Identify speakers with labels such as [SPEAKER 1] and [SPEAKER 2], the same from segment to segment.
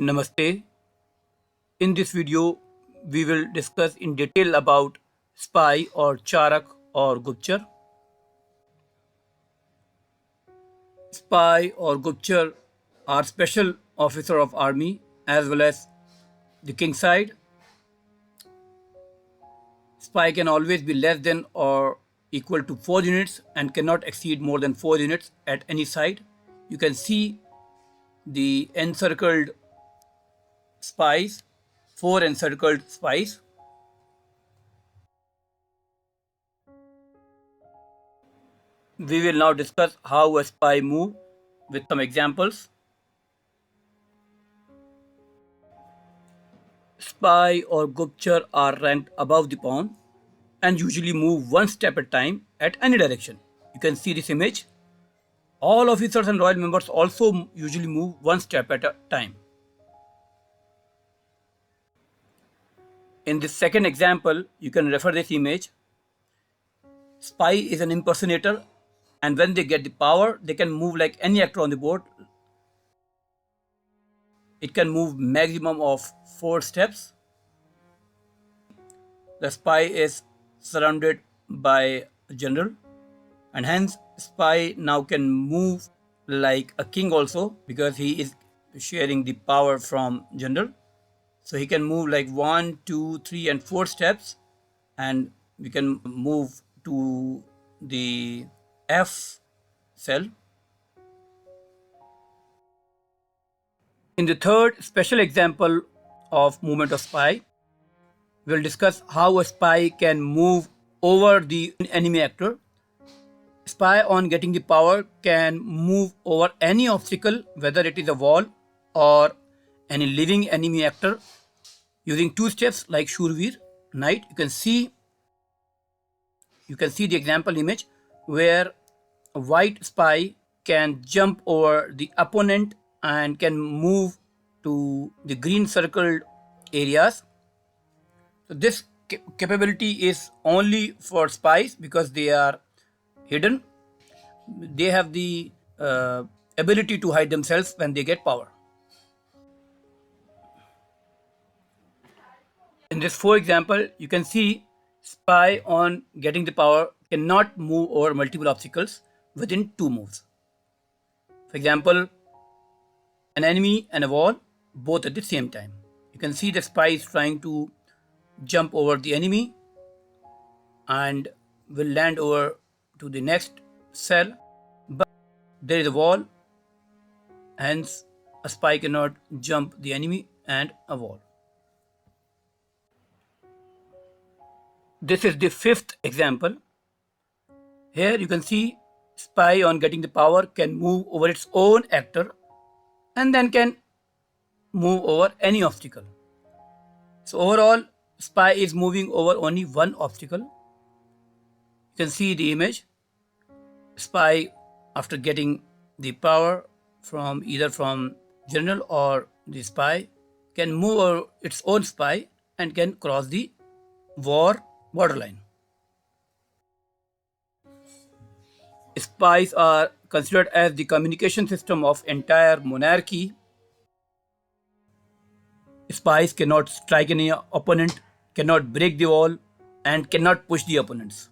[SPEAKER 1] Namaste. In this video, we will discuss in detail about spy or Charak or Guptchar. Spy or Guptchar are special officer of army as well as the king side. Spy can always be less than or equal to 4 units and cannot exceed more than 4 units at any side. You can see the encircled spies, 4 encircled spies. We will now discuss how a spy moves with some examples. Spy or Guptchar are ranked above the pawn and usually move one step at a time at any direction. You can see this image. All officers and royal members also usually move one step at a time. In this second example, you can refer this image. Spy is an impersonator, and when they get the power, they can move like any actor on the board. It can move maximum of 4 steps. The spy is surrounded by a general, and hence spy now can move like a king also, because he is sharing the power from general. So he can move like 1, 2, 3 and 4 steps, and we can move to the F cell. In the third special example of movement of spy, we will discuss how a spy can move over the enemy actor. Spy, on getting the power, can move over any obstacle, whether it is a wall or any living enemy actor, using 2 steps like Shurveer, knight. You can see the example image where a white spy can jump over the opponent and can move to the green circled areas. So this capability is only for spies because they are hidden. They have the ability to hide themselves when they get power. In this 4 example, you can see spy, on getting the power, cannot move over multiple obstacles within 2 moves. For example, an enemy and a wall, both at the same time. You can see the spy is trying to jump over the enemy and will land over to the next cell, but there is a wall, hence a spy cannot jump the enemy and a wall. This is the 5th example. Here you can see spy, on getting the power, can move over its own actor and then can move over any obstacle. So overall, spy is moving over only one obstacle. You can see the image. Spy, after getting the power from either from general or the spy, can move over its own spy and can cross the war borderline. Spies are considered as the communication system of entire monarchy. Spies cannot strike any opponent, cannot break the wall, and cannot push the opponents.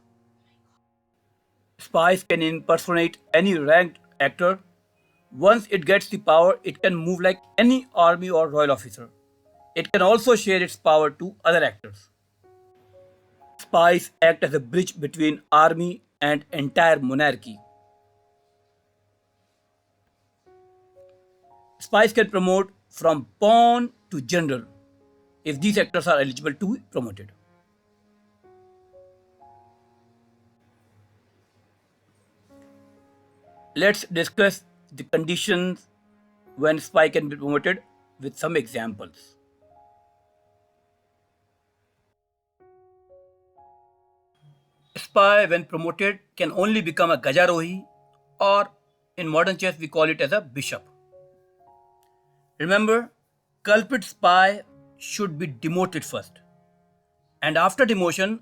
[SPEAKER 1] Spies can impersonate any ranked actor. Once it gets the power, it can move like any army or royal officer. It can also share its power to other actors. Spies act as a bridge between army and entire monarchy. Spies can promote from pawn to general if these actors are eligible to be promoted. Let's discuss the conditions when spy can be promoted with some examples. Spy, when promoted, can only become a Gajarahi, or in modern chess we call it as a bishop. Remember, culprit spy should be demoted first, and after demotion,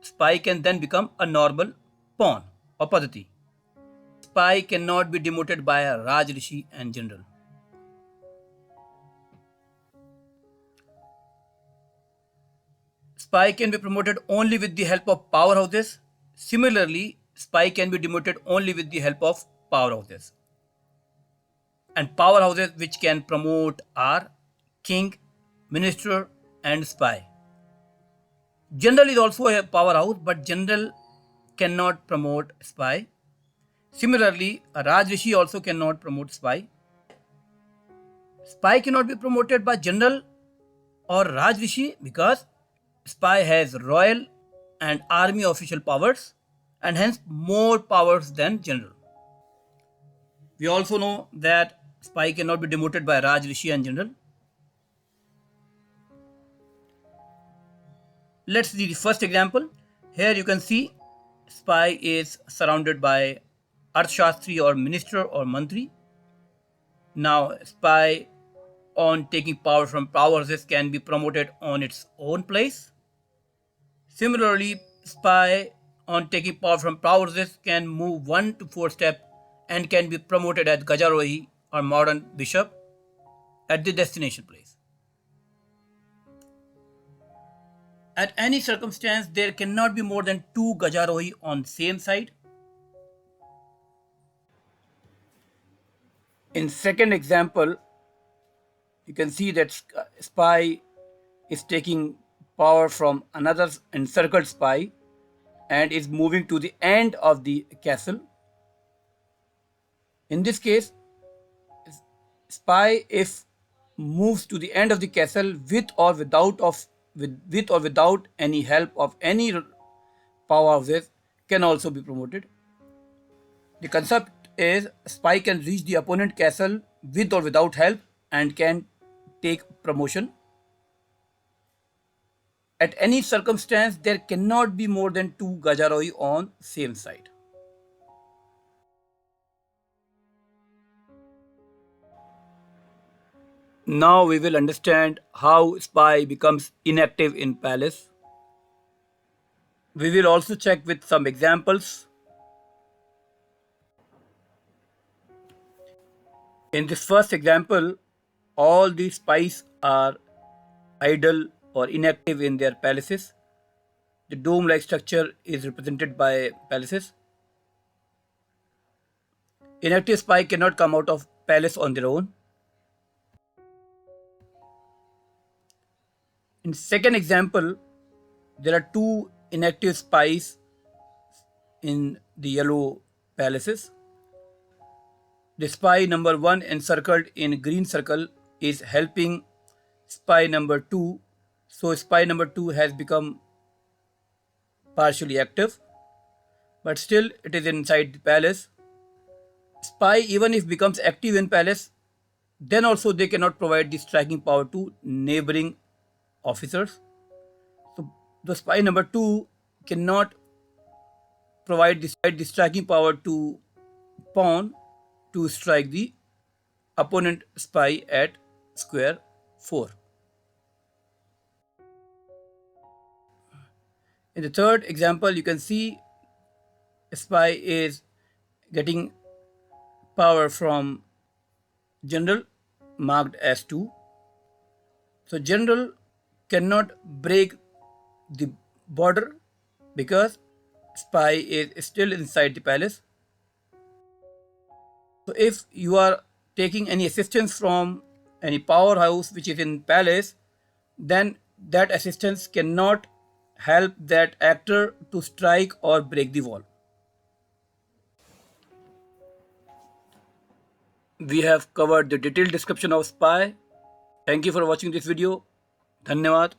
[SPEAKER 1] spy can then become a normal pawn or padati. Spy cannot be demoted by a Raj Rishi and general. spy can be promoted only with the help of powerhouses. Similarly, spy can be demoted only with the help of powerhouses. And powerhouses which can promote are king, minister, and spy. General is also a powerhouse, but general cannot promote spy. Similarly, a Raj Rishi also cannot promote spy. Spy cannot be promoted by general or Raj Rishi because spy has royal and army official powers and hence more powers than general. We also know that spy cannot be demoted by Raj Rishi and general. Let's see the first example. Here you can see spy is surrounded by Arthashastri or minister or mantri. Now spy on taking power from powerhouses can be promoted on its own place. Similarly, spy on taking power from powerhouses can move 1 to 4 steps and can be promoted as Gajarahi or modern bishop at the destination place. At any circumstance, there cannot be more than 2 Gajarahi on same side. In second example, you can see that spy is taking power from another encircled spy and is moving to the end of the castle. In this case, spy if moves to the end of the castle with or without any help of any powerhouses can also be promoted. The concept is spy can reach the opponent castle with or without help and can take promotion. At any circumstance, there cannot be more than 2 Gajarahi on same side. Now we will understand how spy becomes inactive in palace. We will also check with some examples. In this first example, all the spies are idle or inactive in their palaces. The dome-like structure is represented by palaces. Inactive spy cannot come out of palace on their own. In second example, there are 2 inactive spies in the yellow palaces. The spy number 1 encircled in green circle is helping spy number 2. So spy number 2 has become partially active, but still it is inside the palace. Spy even if becomes active in palace, then also they cannot provide the striking power to neighboring officers. So the spy number 2 cannot provide the striking power to pawn to strike the opponent spy at square 4. In the third example, you can see spy is getting power from general marked as 2. So general cannot break the border because spy is still inside the palace. So if you are taking any assistance from any powerhouse which is in palace, then that assistance cannot help that actor to strike or break the wall. We have covered the detailed description of spy. Thank you for watching this video. Dhanyawad.